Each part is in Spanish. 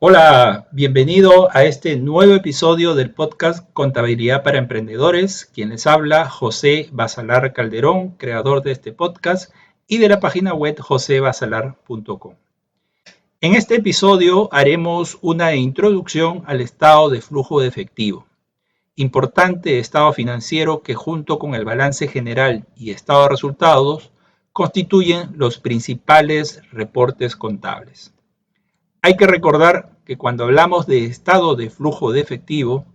Hola, bienvenido a este nuevo episodio del podcast Contabilidad para Emprendedores. Quien les habla, José Basalar Calderón, creador de este podcast y de la página web josebasalar.com. En este episodio haremos una introducción al estado de flujo de efectivo, importante estado financiero que junto con el balance general y estado de resultados constituyen los principales reportes contables. Hay que recordar que cuando hablamos de estado de flujo de efectivo,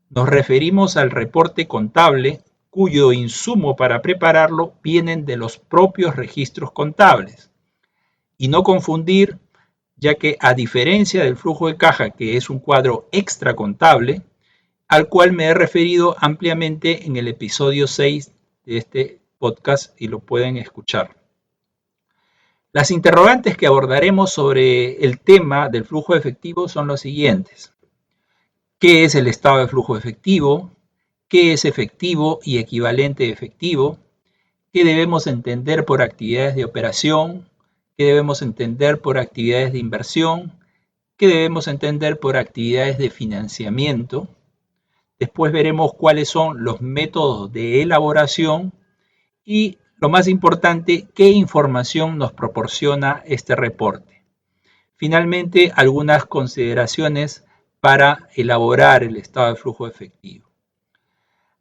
nos referimos al reporte contable cuyo insumo para prepararlo vienen de los propios registros contables. Y no confundir, ya que a diferencia del flujo de caja, que es un cuadro extra contable, al cual me he referido ampliamente en el episodio 6 de este podcast y lo pueden escuchar. Las interrogantes que abordaremos sobre el tema del flujo de efectivo son los siguientes. ¿Qué es el estado de flujo de efectivo? ¿Qué es efectivo y equivalente de efectivo? ¿Qué debemos entender por actividades de operación? ¿Qué debemos entender por actividades de inversión? ¿Qué debemos entender por actividades de financiamiento? Después veremos cuáles son los métodos de elaboración y, lo más importante, qué información nos proporciona este reporte. Finalmente, algunas consideraciones para elaborar el estado de flujo efectivo.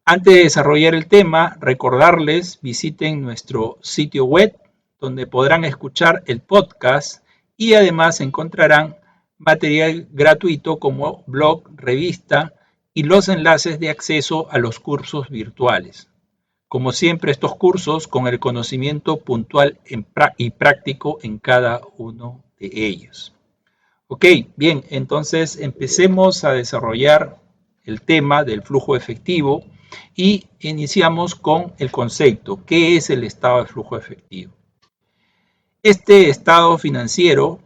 Antes de desarrollar el tema, recordarles, visiten nuestro sitio web donde podrán escuchar el podcast y además encontrarán material gratuito como blog, revista y los enlaces de acceso a los cursos virtuales. Como siempre, estos cursos con el conocimiento puntual y práctico en cada uno de ellos. Ok, bien, entonces empecemos a desarrollar el tema del flujo efectivo y iniciamos con el concepto. ¿Qué es el estado de flujo efectivo? Este estado financiero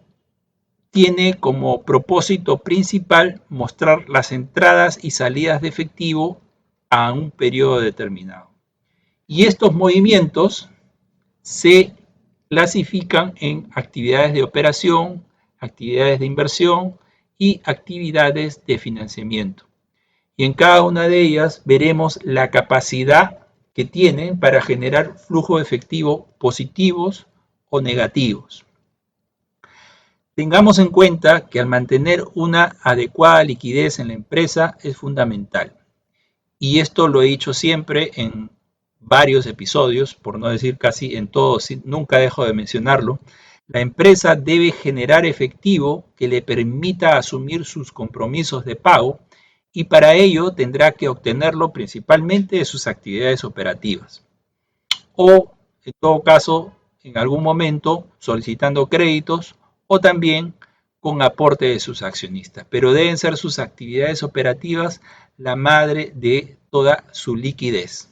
tiene como propósito principal mostrar las entradas y salidas de efectivo a un periodo determinado. Y estos movimientos se clasifican en actividades de operación, actividades de inversión y actividades de financiamiento. Y en cada una de ellas veremos la capacidad que tienen para generar flujo efectivo positivos o negativos. Tengamos en cuenta que al mantener una adecuada liquidez en la empresa es fundamental. Y esto lo he dicho siempre en varios episodios, por no decir casi en todos, nunca dejo de mencionarlo. La empresa debe generar efectivo que le permita asumir sus compromisos de pago y para ello tendrá que obtenerlo principalmente de sus actividades operativas. O, en todo caso, en algún momento solicitando créditos o también con aporte de sus accionistas. Pero deben ser sus actividades operativas la madre de toda su liquidez.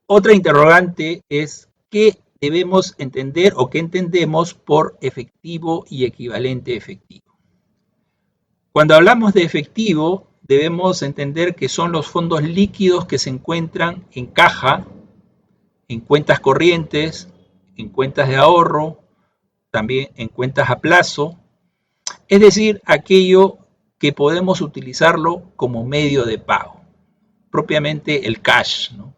Otra interrogante es ¿qué debemos entender o qué entendemos por efectivo y equivalente efectivo? Cuando hablamos de efectivo, debemos entender que son los fondos líquidos que se encuentran en caja, en cuentas corrientes, en cuentas de ahorro, también en cuentas a plazo, es decir, aquello que podemos utilizarlo como medio de pago, propiamente el cash, ¿no?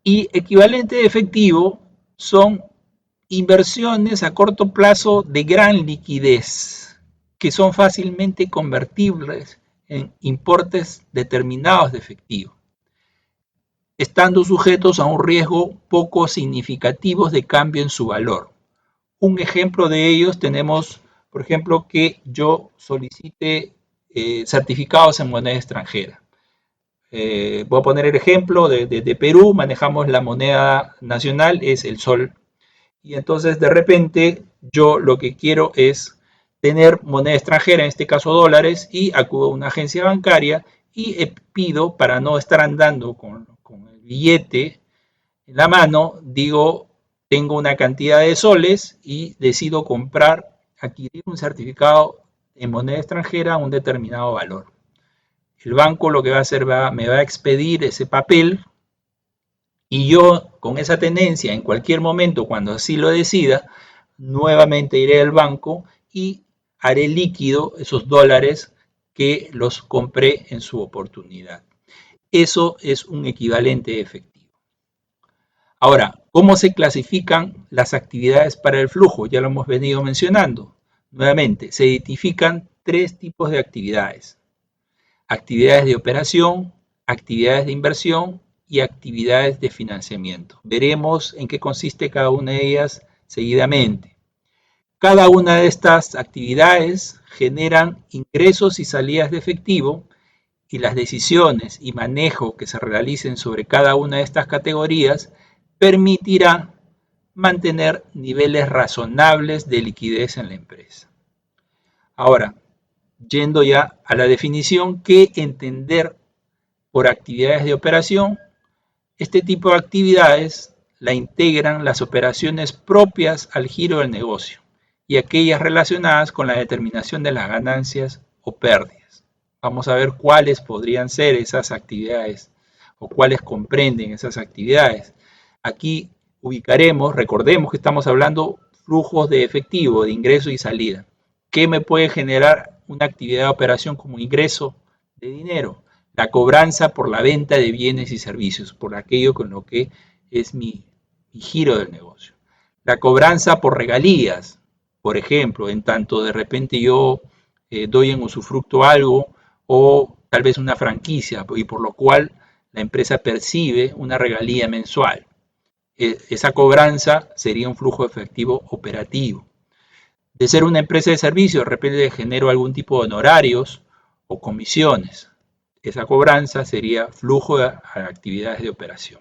Y equivalente de efectivo son inversiones a corto plazo de gran liquidez, que son fácilmente convertibles en importes determinados de efectivo, estando sujetos a un riesgo poco significativo de cambio en su valor. Un ejemplo de ellos tenemos, por ejemplo, que yo solicite certificados en moneda extranjera. Voy a poner el ejemplo de Perú, manejamos la moneda nacional, es el sol. Y entonces de repente yo lo que quiero es tener moneda extranjera, en este caso dólares, y acudo a una agencia bancaria y pido, para no estar andando con el billete en la mano, digo, tengo una cantidad de soles y decido adquirir un certificado en moneda extranjera a un determinado valor. El banco lo que va a hacer me va a expedir ese papel y yo con esa tenencia en cualquier momento cuando así lo decida nuevamente iré al banco y haré líquido esos dólares que los compré en su oportunidad. Eso es un equivalente efectivo. Ahora, ¿cómo se clasifican las actividades para el flujo? Ya lo hemos venido mencionando. Nuevamente, se identifican tres tipos de actividades. Actividades de operación, actividades de inversión y actividades de financiamiento. Veremos en qué consiste cada una de ellas seguidamente. Cada una de estas actividades generan ingresos y salidas de efectivo y las decisiones y manejo que se realicen sobre cada una de estas categorías permitirá mantener niveles razonables de liquidez en la empresa. Ahora, yendo ya a la definición, ¿qué entender por actividades de operación? Este tipo de actividades la integran las operaciones propias al giro del negocio y aquellas relacionadas con la determinación de las ganancias o pérdidas. Vamos a ver cuáles podrían ser esas actividades o cuáles comprenden esas actividades. Aquí ubicaremos, recordemos que estamos hablando flujos de efectivo, de ingreso y salida. ¿Qué me puede generar una actividad de operación como ingreso de dinero? La cobranza por la venta de bienes y servicios, por aquello con lo que es mi giro del negocio. La cobranza por regalías, por ejemplo, en tanto de repente yo doy en usufructo algo o tal vez una franquicia y por lo cual la empresa percibe una regalía mensual. Esa cobranza sería un flujo efectivo operativo. De ser una empresa de servicios, de repente genero algún tipo de honorarios o comisiones. Esa cobranza sería flujo de actividades de operación.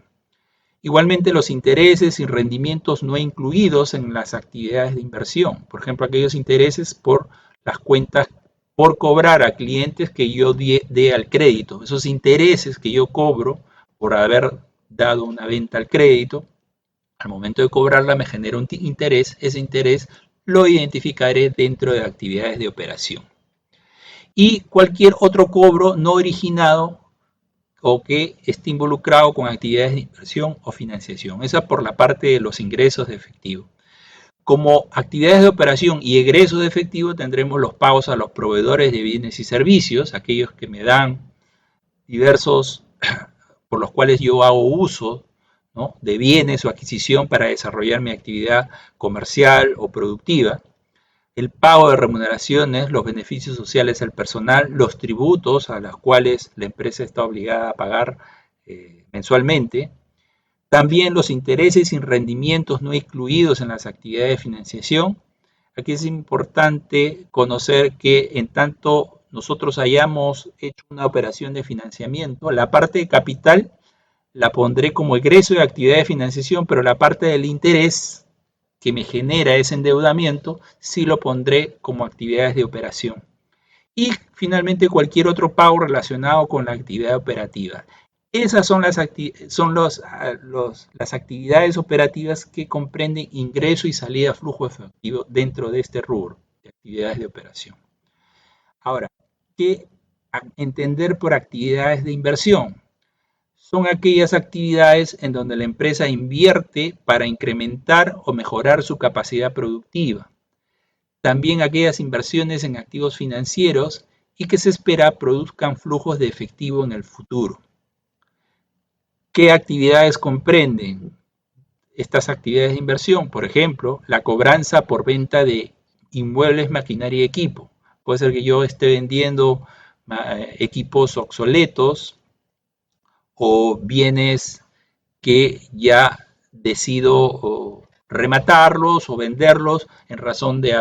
Igualmente los intereses y rendimientos no incluidos en las actividades de inversión. Por ejemplo, aquellos intereses por las cuentas por cobrar a clientes que yo dé al crédito. Esos intereses que yo cobro por haber dado una venta al crédito, al momento de cobrarla me genera un interés. Ese interés lo identificaré dentro de actividades de operación. Y cualquier otro cobro no originado o que esté involucrado con actividades de inversión o financiación. Esa por la parte de los ingresos de efectivo. Como actividades de operación y egresos de efectivo tendremos los pagos a los proveedores de bienes y servicios, aquellos que me dan diversos, por los cuales yo hago uso, ¿no?, de bienes o adquisición para desarrollar mi actividad comercial o productiva. El pago de remuneraciones, los beneficios sociales al personal, los tributos a los cuales la empresa está obligada a pagar mensualmente. También los intereses y rendimientos no incluidos en las actividades de financiación. Aquí es importante conocer que en tanto nosotros hayamos hecho una operación de financiamiento, la parte de capital la pondré como egreso de actividad de financiación, pero la parte del interés que me genera ese endeudamiento sí lo pondré como actividades de operación. Y finalmente cualquier otro pago relacionado con la actividad operativa. Esas son las actividades operativas que comprenden ingreso y salida flujo efectivo dentro de este rubro de actividades de operación. Ahora, ¿qué entender por actividades de inversión? Son aquellas actividades en donde la empresa invierte para incrementar o mejorar su capacidad productiva. También aquellas inversiones en activos financieros y que se espera produzcan flujos de efectivo en el futuro. ¿Qué actividades comprenden estas actividades de inversión? Por ejemplo, la cobranza por venta de inmuebles, maquinaria y equipo. Puede ser que yo esté vendiendo equipos obsoletos o bienes que ya decido rematarlos o venderlos en razón de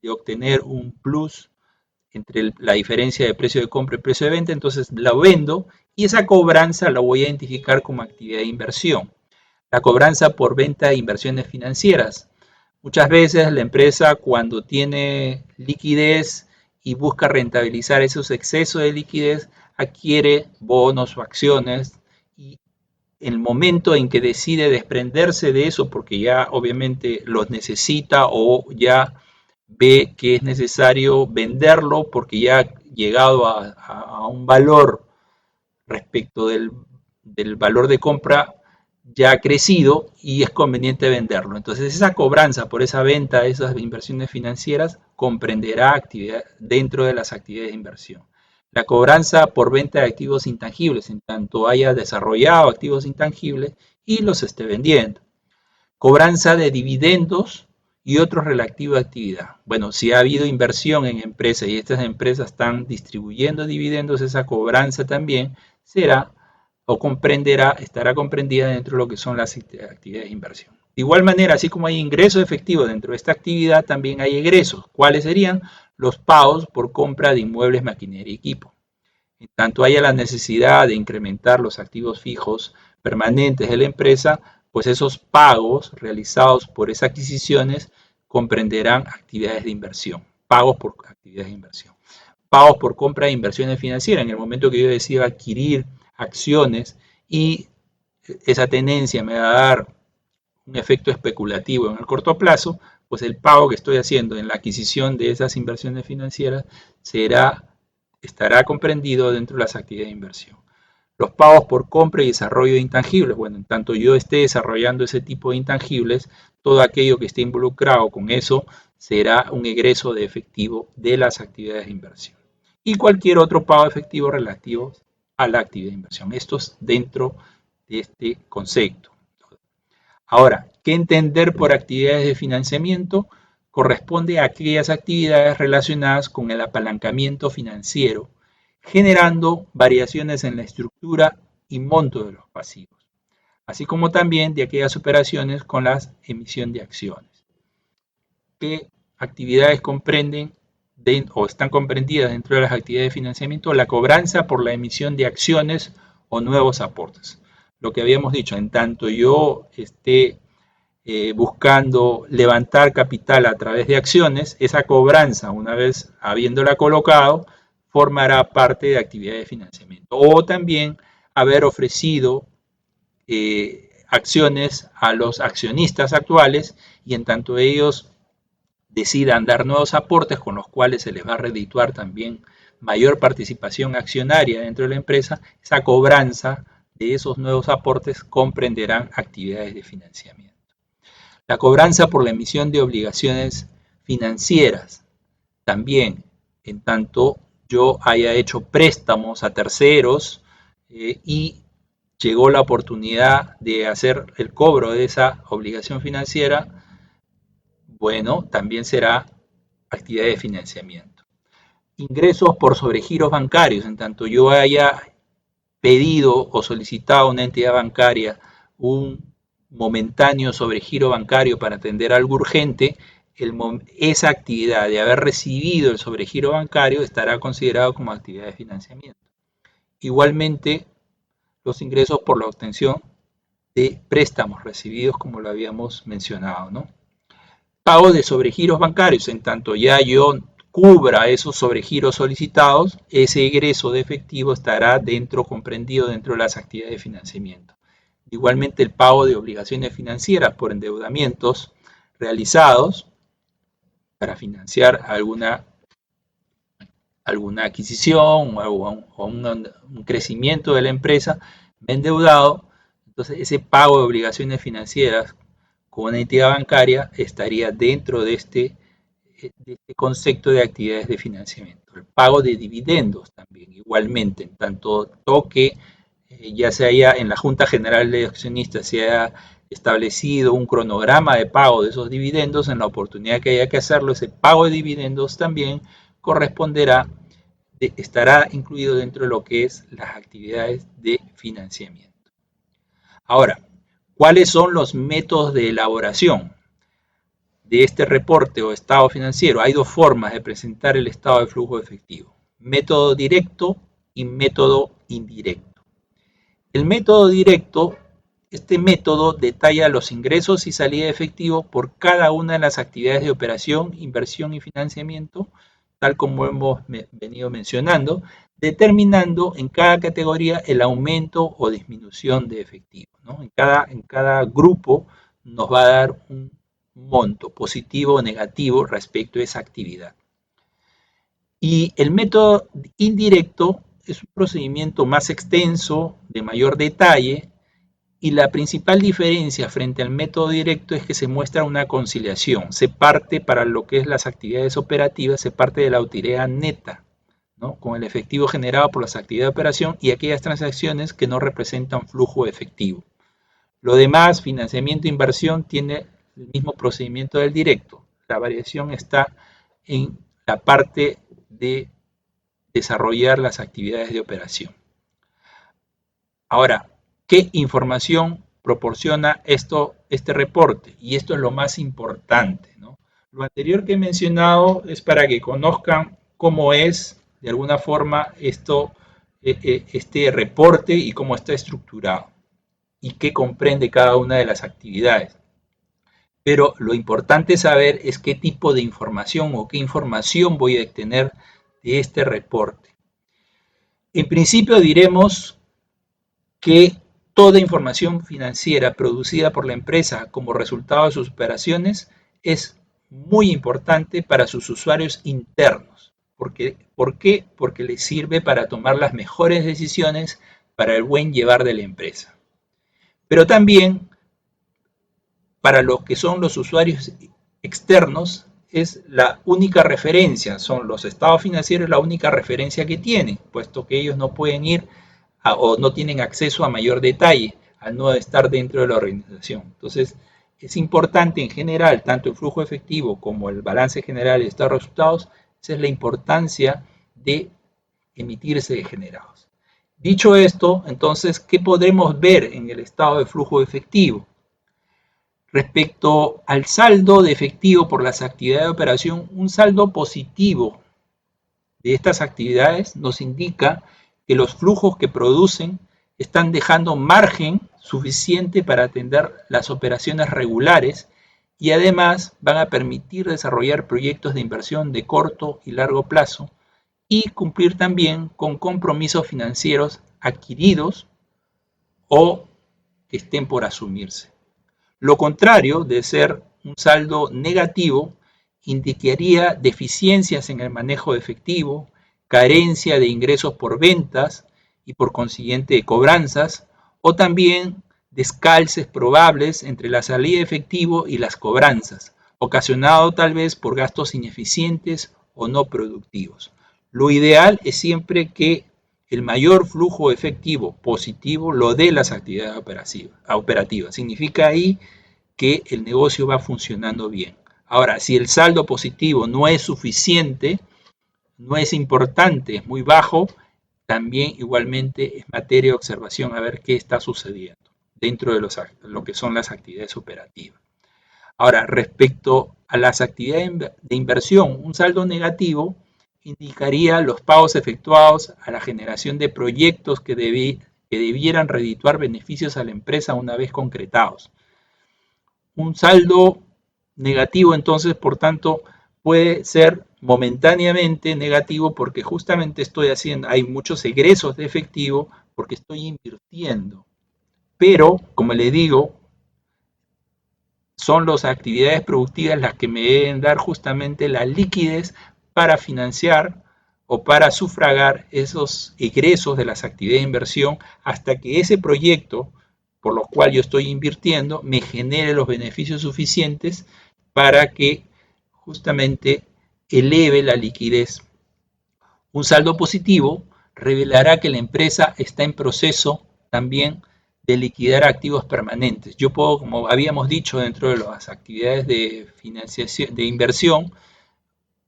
obtener un plus entre la diferencia de precio de compra y precio de venta. Entonces la vendo y esa cobranza la voy a identificar como actividad de inversión. La cobranza por venta de inversiones financieras. Muchas veces la empresa, cuando tiene liquidez y busca rentabilizar esos excesos de liquidez, adquiere bonos o acciones, y el momento en que decide desprenderse de eso porque ya obviamente los necesita o ya ve que es necesario venderlo porque ya ha llegado a un valor respecto del valor de compra, ya ha crecido y es conveniente venderlo. Entonces esa cobranza por esa venta de esas inversiones financieras comprenderá actividad dentro de las actividades de inversión. La cobranza por venta de activos intangibles, en tanto haya desarrollado activos intangibles y los esté vendiendo. Cobranza de dividendos y otros relativos a actividad. Bueno, si ha habido inversión en empresas y estas empresas están distribuyendo dividendos, esa cobranza también será o comprenderá, estará comprendida dentro de lo que son las actividades de inversión. De igual manera, así como hay ingresos efectivos dentro de esta actividad, también hay egresos. ¿Cuáles serían? Los pagos por compra de inmuebles, maquinaria y equipo. En tanto haya la necesidad de incrementar los activos fijos permanentes de la empresa, pues esos pagos realizados por esas adquisiciones comprenderán actividades de inversión, pagos por actividades de inversión, pagos por compra de inversiones financieras. En el momento que yo decida adquirir acciones y esa tenencia me va a dar un efecto especulativo en el corto plazo, pues el pago que estoy haciendo en la adquisición de esas inversiones financieras estará comprendido dentro de las actividades de inversión. Los pagos por compra y desarrollo de intangibles. Bueno, en tanto yo esté desarrollando ese tipo de intangibles, todo aquello que esté involucrado con eso será un egreso de efectivo de las actividades de inversión. Y cualquier otro pago efectivo relativo a la actividad de inversión. Esto es dentro de este concepto. Ahora, ¿qué entender por actividades de financiamiento? Corresponde a aquellas actividades relacionadas con el apalancamiento financiero, generando variaciones en la estructura y monto de los pasivos, así como también de aquellas operaciones con la emisión de acciones. ¿Qué actividades comprenden o están comprendidas dentro de las actividades de financiamiento? La cobranza por la emisión de acciones o nuevos aportes. Lo que habíamos dicho, en tanto yo esté buscando levantar capital a través de acciones, esa cobranza, una vez habiéndola colocado, formará parte de actividades de financiamiento. O también haber ofrecido acciones a los accionistas actuales y en tanto ellos decidan dar nuevos aportes con los cuales se les va a redituar también mayor participación accionaria dentro de la empresa, esa cobranza de esos nuevos aportes comprenderán actividades de financiamiento. La cobranza por la emisión de obligaciones financieras, también, en tanto yo haya hecho préstamos a terceros y llegó la oportunidad de hacer el cobro de esa obligación financiera, bueno, también será actividad de financiamiento. Ingresos por sobregiros bancarios, en tanto yo haya pedido o solicitado a una entidad bancaria un momentáneo sobregiro bancario para atender algo urgente, esa actividad de haber recibido el sobregiro bancario estará considerado como actividad de financiamiento. Igualmente, los ingresos por la obtención de préstamos recibidos, como lo habíamos mencionado, ¿no? Pago de sobregiros bancarios, en tanto ya yo cubra esos sobregiros solicitados, ese egreso de efectivo estará comprendido dentro de las actividades de financiamiento. Igualmente el pago de obligaciones financieras por endeudamientos realizados para financiar alguna adquisición o un crecimiento de la empresa, me he endeudado, entonces ese pago de obligaciones financieras con una entidad bancaria estaría dentro de este concepto de actividades de financiamiento. El pago de dividendos también, igualmente, en tanto toque, ya se haya en la Junta General de Accionistas se haya establecido un cronograma de pago de esos dividendos, en la oportunidad que haya que hacerlo, ese pago de dividendos también corresponderá, estará incluido dentro de lo que es las actividades de financiamiento. Ahora, ¿cuáles son los métodos de elaboración de este reporte o estado financiero? Hay dos formas de presentar el estado de flujo efectivo: método directo y método indirecto. El método directo, este método detalla los ingresos y salida de efectivo por cada una de las actividades de operación, inversión y financiamiento, tal como hemos venido mencionando, determinando en cada categoría el aumento o disminución de efectivo, ¿no? En cada grupo nos va a dar un monto positivo o negativo respecto a esa actividad. Y el método indirecto es un procedimiento más extenso, de mayor detalle, Y la principal diferencia frente al método directo es que se muestra una conciliación. Se parte para lo que es las actividades operativas, se parte de la utilidad neta, ¿no?, con el efectivo generado por las actividades de operación y aquellas transacciones que no representan flujo efectivo. Lo demás, financiamiento e inversión, tiene el mismo procedimiento del directo. La variación está en la parte de desarrollar las actividades de operación. Ahora, ¿qué información proporciona este reporte? Y esto es lo más importante, ¿no? Lo anterior que he mencionado es para que conozcan cómo es, de alguna forma, este reporte y cómo está estructurado y qué comprende cada una de las actividades. Pero lo importante saber es qué tipo de información o qué información voy a obtener de este reporte. En principio diremos que toda información financiera producida por la empresa como resultado de sus operaciones es muy importante para sus usuarios internos. ¿Por qué? Porque les sirve para tomar las mejores decisiones para el buen llevar de la empresa. Pero también para lo que son los usuarios externos es la única referencia, son los estados financieros la única referencia que tienen, puesto que ellos no pueden ir o no tienen acceso a mayor detalle al no estar dentro de la organización. Entonces, es importante en general, tanto el flujo efectivo como el balance general y estado de resultados, esa es la importancia de emitirse de generados. Dicho esto, entonces, ¿qué podemos ver en el estado de flujo efectivo? Respecto al saldo de efectivo por las actividades de operación, un saldo positivo de estas actividades nos indica que los flujos que producen están dejando margen suficiente para atender las operaciones regulares y además van a permitir desarrollar proyectos de inversión de corto y largo plazo y cumplir también con compromisos financieros adquiridos o que estén por asumirse. Lo contrario de ser un saldo negativo indicaría deficiencias en el manejo de efectivo, carencia de ingresos por ventas y por consiguiente de cobranzas, o también descalces probables entre la salida de efectivo y las cobranzas, ocasionado tal vez por gastos ineficientes o no productivos. Lo ideal es siempre que el mayor flujo efectivo positivo lo dé las actividades operativas. Significa ahí que el negocio va funcionando bien. Ahora, si el saldo positivo no es suficiente, no es importante, es muy bajo, también igualmente es materia de observación a ver qué está sucediendo dentro de lo que son las actividades operativas. Ahora, respecto a las actividades de inversión, un saldo negativo indicaría los pagos efectuados a la generación de proyectos que debieran redituar beneficios a la empresa una vez concretados. Un saldo negativo, entonces, por tanto, puede ser momentáneamente negativo porque justamente hay muchos egresos de efectivo porque estoy invirtiendo. Pero, como le digo, son las actividades productivas las que me deben dar justamente la liquidez para financiar o para sufragar esos egresos de las actividades de inversión hasta que ese proyecto por lo cual yo estoy invirtiendo me genere los beneficios suficientes para que justamente eleve la liquidez. Un saldo positivo revelará que la empresa está en proceso también de liquidar activos permanentes. Yo puedo, como habíamos dicho dentro de las actividades de financiación, de inversión,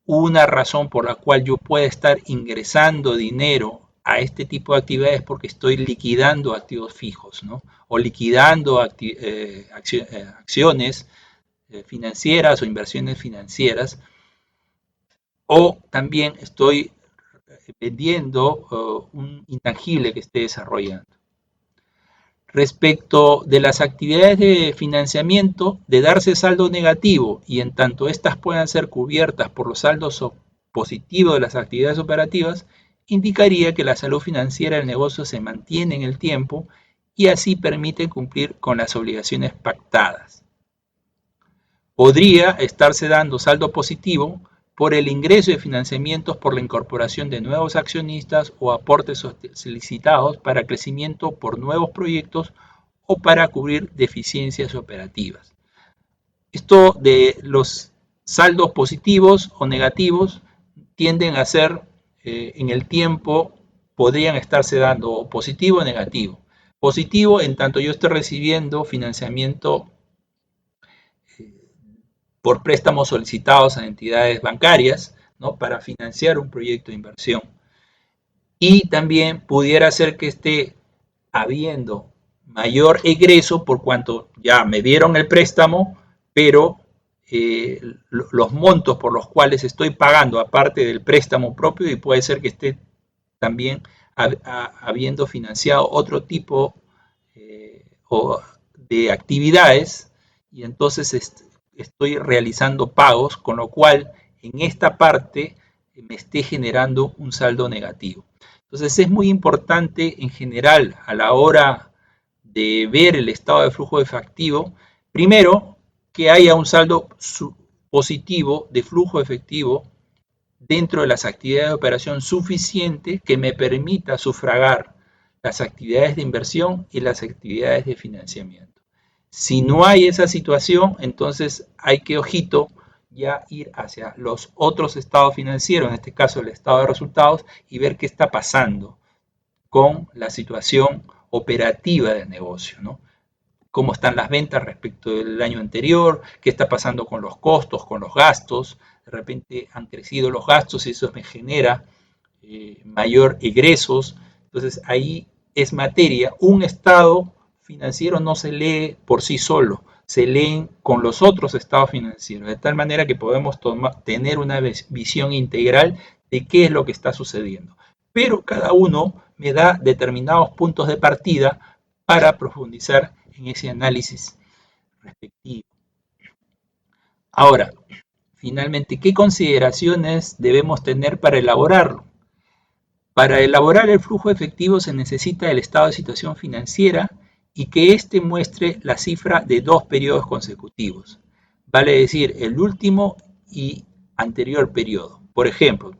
una razón por la cual yo pueda estar ingresando dinero a este tipo de actividades porque estoy liquidando activos fijos, ¿no? O liquidando acciones financieras o inversiones financieras, o también estoy vendiendo un intangible que esté desarrollando. Respecto de las actividades de financiamiento, de darse saldo negativo y en tanto estas puedan ser cubiertas por los saldos positivos de las actividades operativas, indicaría que la salud financiera del negocio se mantiene en el tiempo y así permite cumplir con las obligaciones pactadas. Podría estarse dando saldo positivo por el ingreso de financiamientos por la incorporación de nuevos accionistas o aportes solicitados para crecimiento por nuevos proyectos o para cubrir deficiencias operativas. Esto de los saldos positivos o negativos tienden a ser en el tiempo, podrían estarse dando positivo o negativo. Positivo en tanto yo esté recibiendo financiamiento por préstamos solicitados a entidades bancarias, ¿no?, para financiar un proyecto de inversión. Y también pudiera ser que esté habiendo mayor egreso por cuanto ya me dieron el préstamo, pero los montos por los cuales estoy pagando, aparte del préstamo propio, y puede ser que esté también habiendo financiado otro tipo de actividades, y entonces estoy realizando pagos, con lo cual en esta parte me esté generando un saldo negativo. Entonces es muy importante en general a la hora de ver el estado de flujo de efectivo, primero que haya un saldo positivo de flujo efectivo dentro de las actividades de operación suficiente que me permita sufragar las actividades de inversión y las actividades de financiamiento. Si no hay esa situación, entonces hay que, ojito, ya ir hacia los otros estados financieros, en este caso el estado de resultados, y ver qué está pasando con la situación operativa del negocio, ¿no? Cómo están las ventas respecto del año anterior, qué está pasando con los costos, con los gastos. De repente han crecido los gastos y eso me genera mayor egresos. Entonces ahí es materia. Un estado financiero no se lee por sí solo, se leen con los otros estados financieros, de tal manera que podemos tener una visión integral de qué es lo que está sucediendo. Pero cada uno me da determinados puntos de partida para profundizar en ese análisis respectivo. Ahora, finalmente, ¿qué consideraciones debemos tener para elaborarlo? Para elaborar el flujo efectivo se necesita el estado de situación financiera y que éste muestre la cifra de 2 periodos consecutivos, vale decir, el último y anterior periodo. Por ejemplo,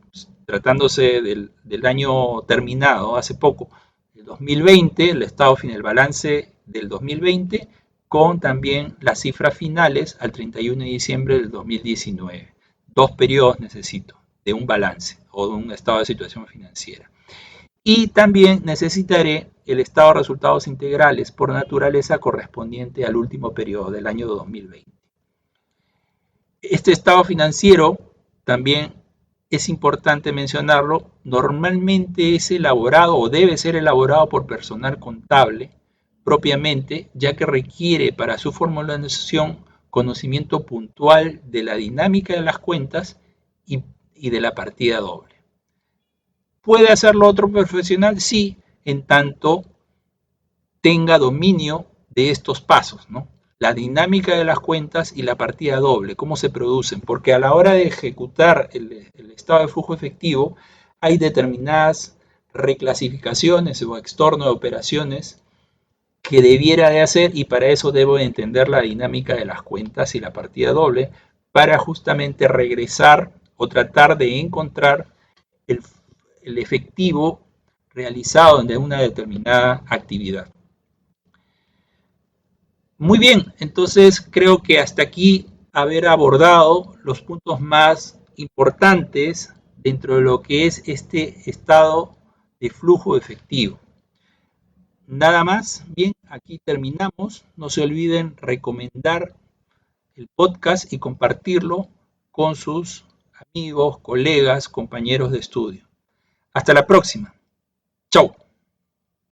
tratándose del año terminado hace poco, el 2020, el balance del 2020, con también las cifras finales al 31 de diciembre del 2019. 2 periodos necesito de un balance o de un estado de situación financiera. Y también necesitaré el estado de resultados integrales por naturaleza correspondiente al último periodo del año 2020. Este estado financiero también es importante mencionarlo, normalmente es elaborado o debe ser elaborado por personal contable propiamente, ya que requiere para su formulación conocimiento puntual de la dinámica de las cuentas y de la partida doble. ¿Puede hacerlo otro profesional? Sí, en tanto tenga dominio de estos pasos, ¿no? La dinámica de las cuentas y la partida doble, cómo se producen, porque a la hora de ejecutar el estado de flujo efectivo hay determinadas reclasificaciones o extorno de operaciones que debiera de hacer, y para eso debo de entender la dinámica de las cuentas y la partida doble para justamente regresar o tratar de encontrar el efectivo realizado de una determinada actividad. Muy bien, entonces creo que hasta aquí haber abordado los puntos más importantes dentro de lo que es este estado de flujo efectivo. Nada más, bien, aquí terminamos. No se olviden recomendar el podcast y compartirlo con sus amigos, colegas, compañeros de estudio. Hasta la próxima. Chau.